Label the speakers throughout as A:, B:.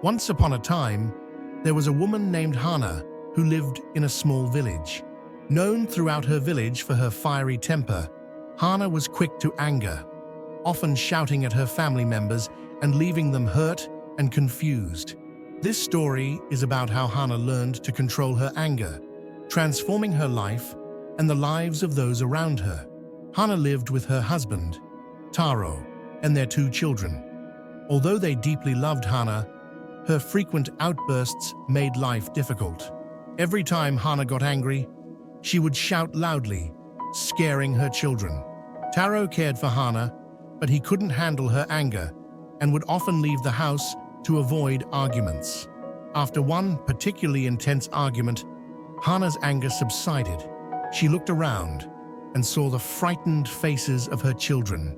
A: Once upon a time, there was a woman named Hannah who lived in a small village. Known throughout her village for her fiery temper, Hannah was quick to anger, often shouting at her family members and leaving them hurt and confused. This story is about how Hannah learned to control her anger, transforming her life and the lives of those around her. Hannah lived with her husband, Taro, and their 2 children. Although they deeply loved Hannah, her frequent outbursts made life difficult. Every time Hannah got angry, she would shout loudly, scaring her children. Taro cared for Hannah, but he couldn't handle her anger and would often leave the house to avoid arguments. After one particularly intense argument, Hannah's anger subsided. She looked around and saw the frightened faces of her children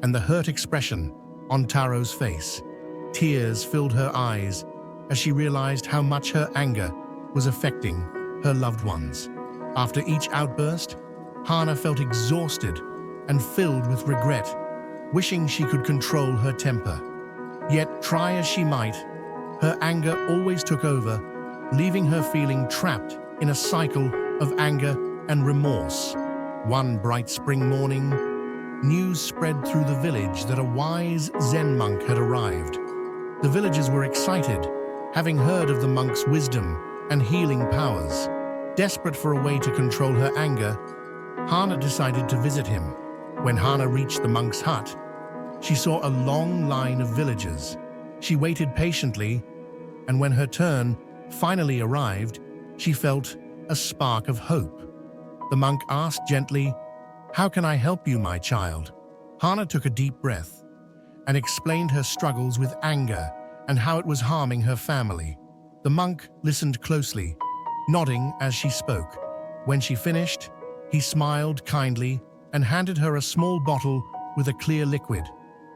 A: and the hurt expression on Taro's face. Tears filled her eyes as she realized how much her anger was affecting her loved ones. After each outburst, Hannah felt exhausted and filled with regret, wishing she could control her temper. Yet, try as she might, her anger always took over, leaving her feeling trapped in a cycle of anger and remorse. One bright spring morning, news spread through the village that a wise Zen monk had arrived. The villagers were excited, having heard of the monk's wisdom and healing powers. Desperate for a way to control her anger, Hannah decided to visit him. When Hannah reached the monk's hut, she saw a long line of villagers. She waited patiently, and when her turn finally arrived, she felt a spark of hope. The monk asked gently, "How can I help you, my child?" Hannah took a deep breath and explained her struggles with anger and how it was harming her family. The monk listened closely, nodding as she spoke. When she finished, he smiled kindly and handed her a small bottle with a clear liquid.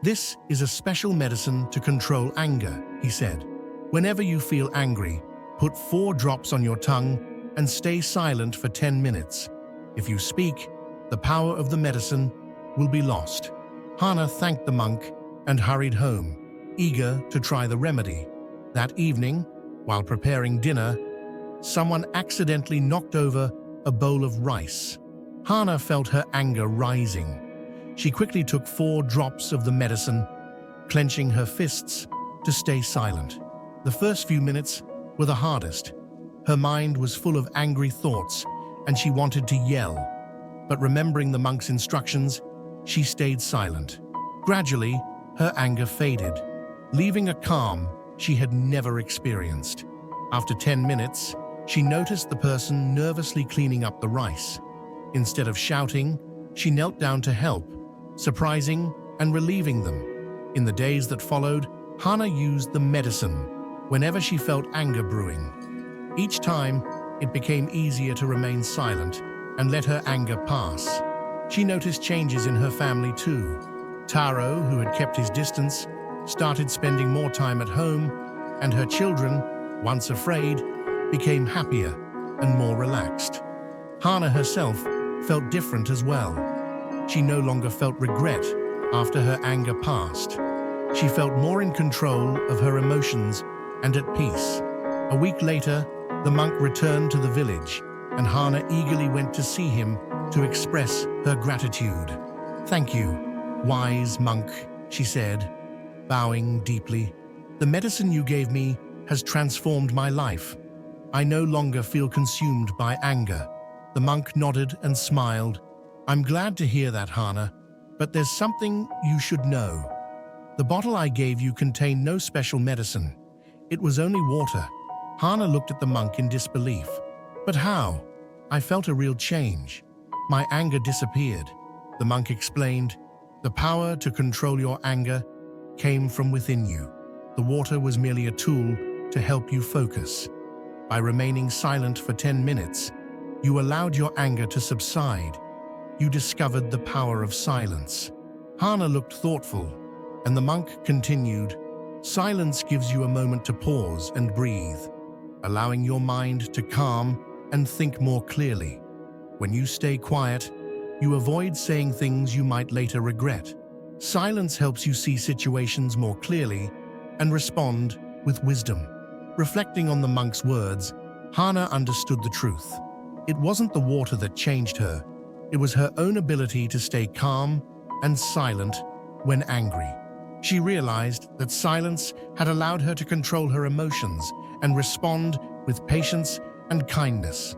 A: "This is a special medicine to control anger," he said. "Whenever you feel angry, put 4 drops on your tongue and stay silent for 10 minutes. If you speak, the power of the medicine will be lost." Hannah thanked the monk and hurried home, eager to try the remedy. That evening, while preparing dinner, someone accidentally knocked over a bowl of rice. Hannah felt her anger rising. She quickly took 4 drops of the medicine, clenching her fists to stay silent. The first few minutes were the hardest. Her mind was full of angry thoughts, and she wanted to yell. But remembering the monk's instructions, she stayed silent. Gradually, her anger faded, leaving a calm she had never experienced. After 10 minutes, she noticed the person nervously cleaning up the rice. Instead of shouting, she knelt down to help, surprising and relieving them. In the days that followed, Hannah used the medicine whenever she felt anger brewing. Each time, it became easier to remain silent and let her anger pass. She noticed changes in her family too. Taro, who had kept his distance, started spending more time at home, and her children, once afraid, became happier and more relaxed. Hannah herself felt different as well. She no longer felt regret after her anger passed. She felt more in control of her emotions and at peace. A week later, the monk returned to the village, and Hannah eagerly went to see him to express her gratitude. "Thank you, wise monk," she said, bowing deeply. "The medicine you gave me has transformed my life. I no longer feel consumed by anger." The monk nodded and smiled. "I'm glad to hear that, Hannah, but there's something you should know. The bottle I gave you contained no special medicine. It was only water." Hannah looked at the monk in disbelief. "But how? I felt a real change. My anger disappeared." The monk explained, "The power to control your anger came from within you. The water was merely a tool to help you focus. By remaining silent for 10 minutes, you allowed your anger to subside. You discovered the power of silence." Hannah looked thoughtful, and the monk continued, "Silence gives you a moment to pause and breathe, allowing your mind to calm and think more clearly. When you stay quiet, you avoid saying things you might later regret. Silence helps you see situations more clearly and respond with wisdom. Reflecting on the monk's words, Hana understood the truth. It wasn't the water that changed her. It was her own ability to stay calm and silent when angry. She realized that silence had allowed her to control her emotions and respond with patience and kindness.